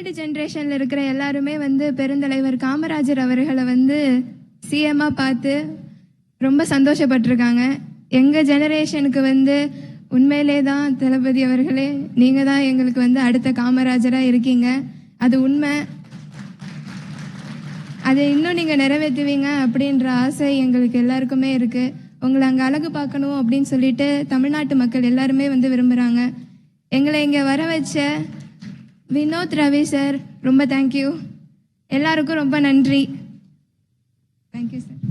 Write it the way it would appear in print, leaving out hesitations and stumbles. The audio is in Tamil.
முன்னாடி ஜென்ரேஷனில் இருக்கிற எல்லாருமே வந்து பெருந்தலைவர் காமராஜர் அவர்களை வந்து சிஎம்மாக பார்த்து ரொம்ப சந்தோஷப்பட்டிருக்காங்க. எங்கள் ஜெனரேஷனுக்கு வந்து உண்மையிலே தான் தளபதி அவர்களே, நீங்கள் தான் எங்களுக்கு வந்து அடுத்த காமராஜராக இருக்கீங்க. அது உண்மை. அதை இன்னும் நீங்கள் நிறைவேற்றுவீங்க அப்படின்ற ஆசை எங்களுக்கு எல்லாருக்குமே இருக்குது. உங்களை அங்கே அழகு பார்க்கணும் அப்படின்னு சொல்லிட்டு தமிழ்நாட்டு மக்கள் எல்லாருமே வந்து விரும்புகிறாங்க. எங்களை இங்கே வர வச்ச வினோத் ரவி சார் ரொம்ப தேங்க்யூ. எல்லாருக்கும் ரொம்ப நன்றி. Thank you sir.